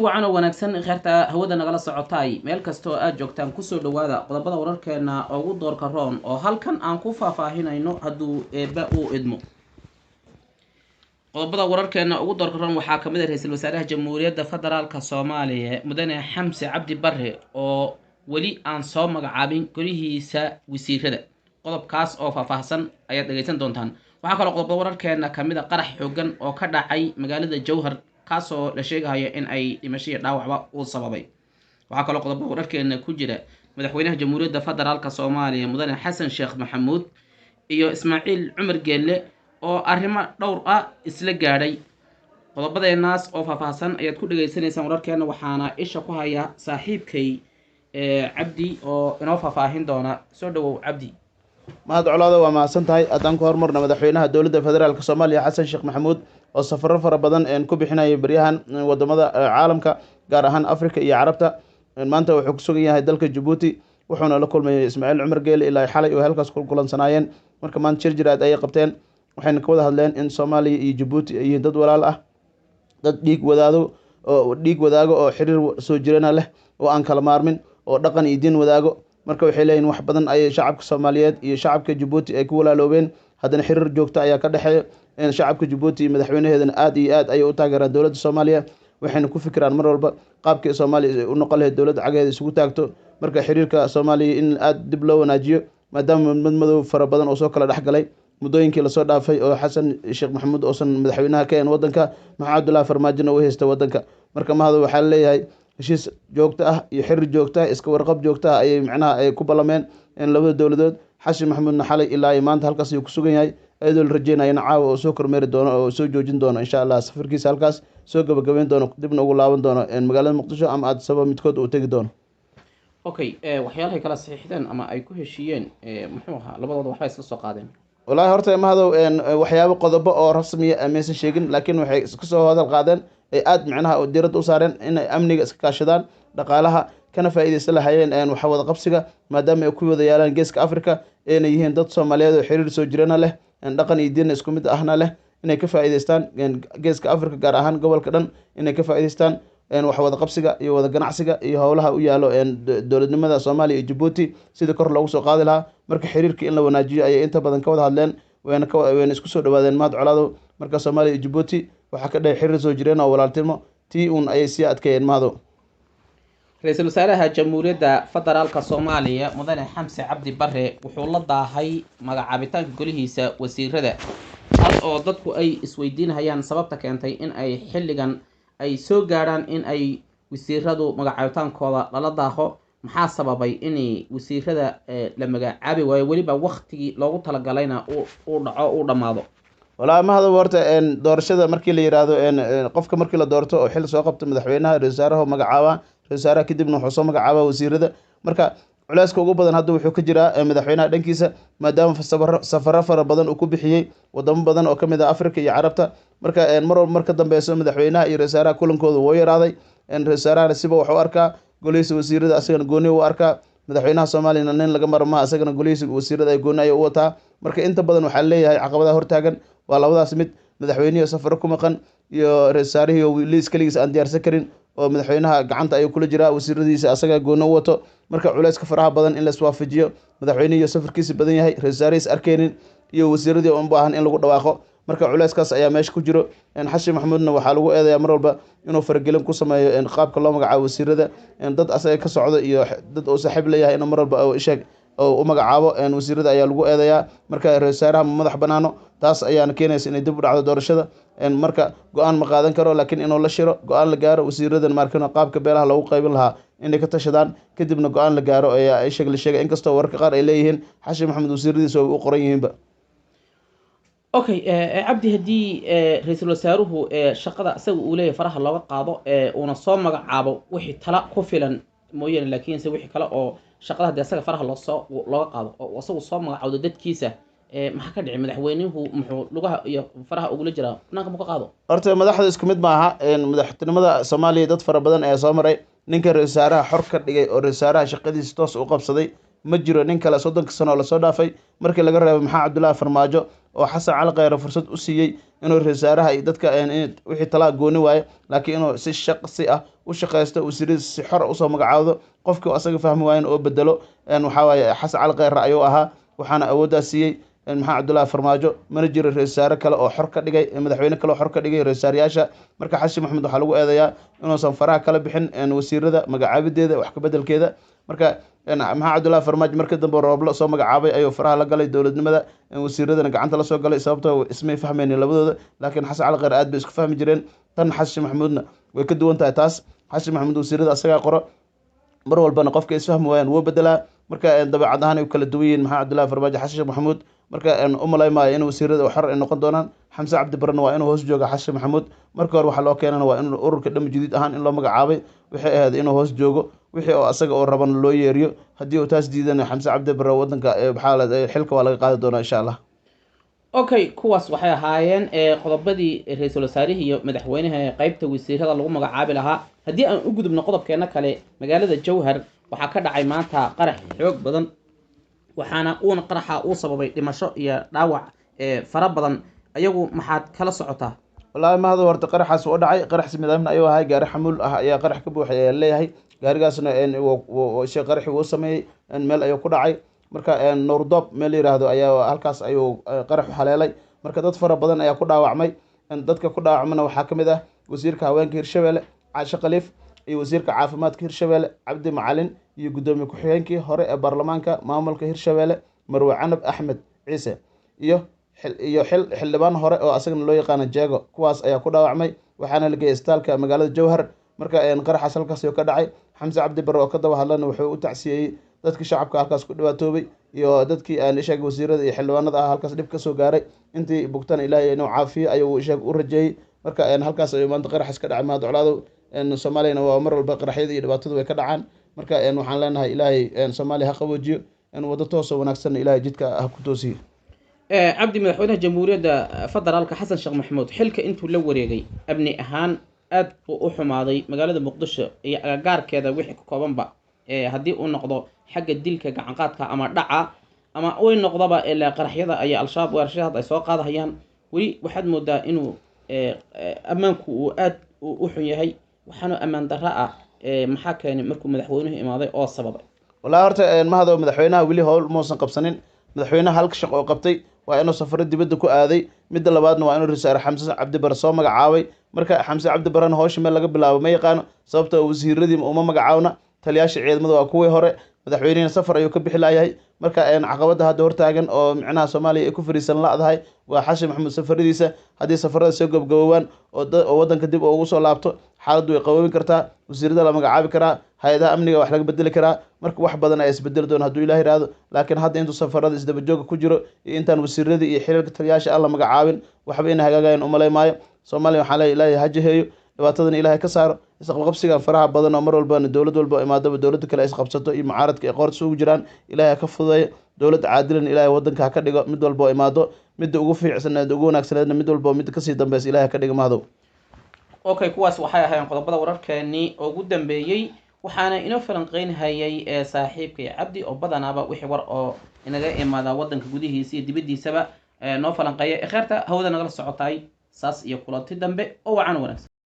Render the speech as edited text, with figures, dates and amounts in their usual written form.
wacan oo wanaagsan kheerta hawada nagala socotay meel kasta oo aad joogtaan kusoo dhawaada qodobada wararkeena ugu doorka roon oo halkan aan ku faahfaahinayno hadduu eebba uu idmo. qodobada wararkeena ugu doorka roon waxaa kamid ah ra-iisul wasaaraha jamhuuriyadda federaalka soomaaliya mudane xamse cabdi barre oo weli aan soo magacaabin golihiisa wasiirada. qodobkaas oo faahfaahsan ayaad dhegaysan doontaan. waxaa kaloo qodobada wararkeena kamid ah qarax xoogan oo ka dhacay magaalada jowhar kaasoo la sheegayo in ay dhimasho iyo dhaawacba uu sababay. waxaa kaloo qodobada wararkeena ku jira madaxweynaha jamhuuriyadda federaalka soomaaliya mudane xasan sheekh maxamuud iyo ismaaciil cumar geelle oo arrimo dhowr ah isla gaadhay. qodobadeenaas oo faahfaahsan ayaad ku dhegaysanaysaan wararkeena, waxaana isha ku haya saaxiibkay cabdi oo inoo faahfaahin doona. soo dhawow cabdi. mahad colaado waa mahadsan tahay. haddaan ku hormarna madaxweynaha dowladda federaalk soomaaliya xasan sheekh maxamuud oo safaro fara badan ku bixinayay baryahan wadamada caalamka gaar ahaan africa iyo carabta, maanta wuxuu ku sugan yahay dalka jabuuti, wuxuuna la kulmayay ismaaciil cumar geele ilaa xalay oo halkaas ku kulansanaayeen. marka maanta shir jiraad ayay qabteen, waxayna ka wada hadleen in soomaaliya iyo jabuuti ay yihiin dad walaal ah, dad dhiig wadaago oo xiriir soo jirana leh, oo aan kala maarmin, oo dhaqan iyo diin wadaago. marka waxay leeyihin wax badan ayay shacabka soomaaliyeed iyo shacabka jabuuti ay ku walaaloobeen, haddana xiriir joogta ayaa ka dhexeeya. shacabka jabuuti iyo madaxweynaheedana aad iyo aad ayay u taageeraan dowladda soomaaliya, waxayna ku fikiraan mar walba qaabkii soomaaliya u noqon lahayd dowladda cageeda isugu taagto. marka xiriirka soomaaliya in aad dib loo wanaajiyo, maadaama madmadow fara badan oo soo kala dhexgalay muddooyinkii lasoo dhaafay oo xasan sheekh maxamuud oosan madaxweynaha ka ahayn wadanka, maxaa cabdullaahi farmaajona u haysta wadanka. marka mahado waxaa laleeyahay heshiis joogto ah iyo xiriir joogto ah, iska warqab joogto ah ayay micnaha ay ku ballameen labada dowladood. xasan maxamuudna xalay ilaa iyo maanta halkaas ayuu ku sugan yahay, iyadoo la rajeynayana caawa oo soo kormeeri doono oo soo joojin doono insha allah safarkiisa halkaas soo gabagabeyn doono, dibna ugu laaban doono magaalada muqdisho ama addis ababa midkood uu tegi doono. okay, waxyaalahay kala saxiixdeen ama ay ku heshiiyeen muxuu ahaa labadooda waxbay isla soo qaadeen. wallaahi horta mahadow waxyaabo qodobo oo rasmiya maysan sheegin, laakiin waxay kasoo hadal qaadeen ay aad micnaha diiradda u saareen inay amniga iska kaashadaan, dhaqaalaha kana faa'iidaysan lahayeen waxa wada qabsiga, maadaama ay ku wada yaalaan geeska africa, ayna yihiin dad soomaaliyeed oo xiriir soo jirana leh, dhaqan iyo diinna isku mid ahna leh, inay ka faa'iidaystaan geeska africa gaar ahaan gobolka dhan inay ka faa'iidaystaan wax wada qabsiga iyo wada ganacsiga iyo howlaha u yaalo dowladnimada soomaaliya iyo jabuuti sidii kor loogu soo qaadi lahaa. marka xiriirka in la wanaajiyo ayay inta badan ka wada hadleen, wayna isku soo dhawaadeen mahad colaadow. marka soomaaliya iyo jabuuti waxaa ka dhahay xiriir soo jireen oo walaaltimo, tii uun ayay sii adkeeyeen mahadow. ra-iisul wasaaraha jamhuuriyadda federaalka soomaaliya mudane xamse cabdi barre wuxuu la daahay magacaabitaanka golihiisa wasiirada, taas oo dadku ay isweydiinayaan sababta keentay in ay xilligan ay soo gaadhaan in ay wasiiradu magacaabitaankooda lala daaho. maxaa sababay in wasiirada la magacaabi waayo weliba waktigii loogu talagalayna uu dhammaado? walaa mahado horta doorashada markii la yiraahdo qofka markii la doorto oo xil soo qabto madaxweynaha ra-isul wasaaraha magacaaba, ra-isul wasaaraha kadibna wuxuu soo magacaabaa wasiirada. marka culeyska ugu badan hadda wuxuu ka jiraa madaxweynaha dhankiisa, maadaama safaro fara badan uu ku bixiyey wadamo badan oo kamid ah africa iyo carabta. marka mar walba mar ka dambeyso madaxweynaha iyo ra-isul wasaaraha kulankooda wuu yaraaday. ra-isul wasaarahana siba waxu arkaa golihiisa wasiirada asagana gooni u arkaa, madaxweynaha soomaaliyana nin laga maro maha, asagana golihiisa wasiirada ay gooni ay u wataa. marka inta badan waxaa leeyahay caqabadaha hortaagan waa labadaas mid, madaxweynihii safaro ku maqan iyo ra-isul wasaarihii liis keligiis aan diyaarsan karin oo madaxweynaha gacanta ayuu kula jiraa, wasiiradiisa asaga gooni u wato. marka culeyska faraha badan in la iswaafajiyo, madaxweynihii safarkiisa badan yahay, ra-isul wasaarihiis arkeynin iyo wasiiradii u baahan in lagu dhawaaqo. marka culeyskaas ayaa meesha ku jiro. xasan maxamuudna waxaa lagu eedayaa mar walba inuu faragelin ku sameeyo qaabka loo magacaabo wasiirada, dad asaga ka socdo iyo dad uu saaxiib leeyahay in mar walba isheeg u magacaabo wasiirada ayaa lagu eedayaa. marka ra-isul wasaaraha ma madax banaano, taas ayaana keenaysa inay dib u dhacdo doorashada. marka go-aan ma qaadan karo, laakiin inuu la shiro, go-aan la gaaro, wasiiradan markin qaabka beelaha loogu qaybin lahaa inay ka tashadaan, kadibna go-aan la gaaro ayaa isheg la sheegay. inkastoo wararka qaar ay leeyihiin xasan maxamuud wasiiradiisa way u qoran yihiinba. okay, cabdi, haddii ra-iisul wasaaruhu shaqada isaga uu leeyahay faraha looga qaado uuna soo magacaabo wixii tala ku filan mooyaane, laakiinse wixii kale oo shaqada haddii asaga faraha looga qaado oo isagu soo magacawdo dadkiisa, maxaa ka dhici? madaxweynuhu muxuu lugaha iyo faraha ugula jiraa banaanka mu ka qaado? horta madaxda isku mid maaha. madaxtinimada soomaaliya dad fara badan ayaa soo maray. ninka ra-isul wasaaraha xor ka dhigay oo ra-isul wasaaraha shaqadiisa toos u qabsaday ma jiro nin kale 30 sano oo lasoo dhaafay markii laga reebo maxaa cabdullaahi farmaajo oo xasan cali kheyre fursad u siiyey inuu ra-iisul wasaaraha iyo dadka wixii talaa gooni waayo laakiin inuu si shaqsi ah u shaqaysto wasiiradiisa si xor usoo magacaawdo qofkii asaga fahmi waayan oo bedelo waxaa waaye xasan cali kheyre ayuu ahaa waxaana awooddaas siiyey maxamed cabdullaahi farmaajo mana jiro ra-isul wasaare kale oo xor ka dhigay madaxweyne kale oo xor ka dhigay ra-isul wasaarayaasha marka xasan maxamed waxaa lagu eedeeyaa inuusan faraha kala bixin wasiirada magacaabideeda wax kabedelkeeda marka maxamed cabdullaahi farmaajo markii dambe rooblo soo magacaabay ayuu faraha la galay dowladnimada wasiiradana gacanta lasoo galay sababtoo ismay fahmaynin labadooda laakiin xasan cali kheyre aad bay isku fahmi jireen tan xasan maxamuudna way ka duwan tahay taas xasan maxamuud wasiirada asagaa qoro mar walbana qofka isfahmi waayaan wuu bedelaa marka dabeecad ahaan ay u kala duwan yihiin maxamed cabdullaahi farmaajo xasan maxamuud marka umalaymaayo in wasiirada xor ay noqon doonaan xamse cabdi barrena waa inuu hoos jooga xasan maxamuud marka hore waxaa loo keenana waa in ururka dham jadiid ahaan in loo magacaabay waxay ahayd inuu hoos joogo wixii oo asaga oo raban loo yeeriyo haddii uu taas diidana xamse cabdi barre wadanka xilka waa laga qaadi doonaa insha allah okay kuwaas waxay ahaayeen qodobadii ra-iisul wasaarihii iyo madaxweynaha ee qeybta wasiirada lagu magacaabi lahaa haddii aan u gudubno qodobkeena kale magaalada jowhar waxaa ka dhacay maanta qarax xoog badan waxaana uuna qaraxa uu sababay dhimasho iyo dhaawac fara badan ayagu maxaad kala socotaa wallaahi mahado horta qaraxaas u dhacay qaraxsi midaamna ayuu ahay gaari xamuul ah ayaa qarax ka buuxay ayaa leeyahay gaarigaasna shay qaraxi uu sameeyey meel ayuu ku dhacay marka nuurdoob meel yiraahdo ayaa halkaas ayuu qaraxu haleelay marka dad fara badan ayaa ku dhaawacmay dadka ku dhaawacmana waxaa ka mid ah wasiirka haweenka hirshabeelle caashe khaliif iyo wasiirka caafimaadka hirshabeelle cabdi macalin iyo guddoomiye ku-xigeenkii hore ee baarlamaanka maamulka hirshabeelle marwe canab axmed ciise iyo xildhibaan hore oo asagana loo yaqaano jeego kuwaas ayaa ku dhaawacmay waxaana la geeyay isbitaalka magaalada jowhar marka qaraxaas halkaas ayuu ka dhacay xamse cabdi barre oo ka daba hadlana wuxuu u tacsiyeeyey dadkii shacabka halkaas ku dhibaatoobay iyo dadkii ishaeg wasiirada iyo xildhibaanada ah halkaas dhib ka soo gaaray intii bugtana ilaahay inuu caafiyo ayuu ishaeg u rajeeyey marka halkaas ayuu maanta qaraxaas ka dhacay mahadoclaadow soomaaliyana waa mar walba qaraxyada iyo dhibaatadu way ka dhacaan marka waxaan leenahay ilaahay soomaaliya ha qaboojiyo waddo toosoo wanaagsanna ilaahay jidka ha ku toosiyo cabdi madaxweynaha jamhuuriyadda federaalka xasan sheekh maxamuud xilka intuu la wareegay amni ahaan aad buu u xumaaday magaalada muqdisho iyo agagaarkeeda wixii ka koobanba haddii uu noqdo xagga dilka gacanqaadka ama dhaca ama uy noqdaba ilaa qaraxyada ayaa al-shabaab weerashada ay soo qaadahayaan weli waxaad moodaa inuu ammaanku uu aad u xun yahay waxaana ammaan darro ah maxaa keenay markuu madaxweynuhu imaaday oo sababay wallahi horta mahado madaxweynaha weli howl muusan qabsanin madaxweynaha halka shaqo oo qabtay waa inuu safaro dibadda ku aaday midda labaadna waa inuu ra-iisul wasaare xamse cabdi barre soo magacaabay marka xamse cabdi barrena howsha meel laga bilaabo ma yaqaano sababta wasiiradii uma magacaawna taliyaasha ciidamada waa kuwii hore madaxweynihina safar ayuu ka bixi laayahay marka caqabada hadda hortaagan oo micnaha soomaaliya ay ku fariisan la-dahay waa xasan maxamuud safaradiisa haddii safarada soo gabgaboobaan oo wadanka dib ugu soo laabto xaaladdu way qaboobin kartaa wasiirada la magacaabi karaa hay-adaha amniga wax laga bedeli karaa marka wax badan ayaa isbedeli doona hadduu ilaah yihahdo laakiin hadda intuu safarada isdabajooga ku jiro iyo intaan wasiiradii iyo xilalka taliyaasha aan la magacaabin waxba ina hagaagayan umalay maayo soomaaliya waxaa leeya ilaahay ha jaheeyo dhibaatadana ilaahay ka saaro isqabqabsigan faraha badan oo mar walbana dowlad walba imaadaba dowladda kale ay isqabsato iyo mucaaradka ay qoorta ugu jiraan ilaahay ha ka fududeeyo dowladda caadilan ilaahay wadanka ha ka dhigo mid walba oo imaado midda ugu fiicsaneed ugu wanaagsaneedna mid walba midda kasii dambeysa ilaahay ha ka dhigo mahdow okay kuwaas waxay ahaayeen qodobada wararkeenii oo ugu dambeeyey waxaana inoo falanqeynhayay saaxiibkay cabdi oo badanaaba wixii war oo inaga imaada wadanka gudihiisa iyo dibadiisaba noo falanqeeya kheerta hawada nagala socotay saas iyo kulanti dambe oo wacan wanaagsan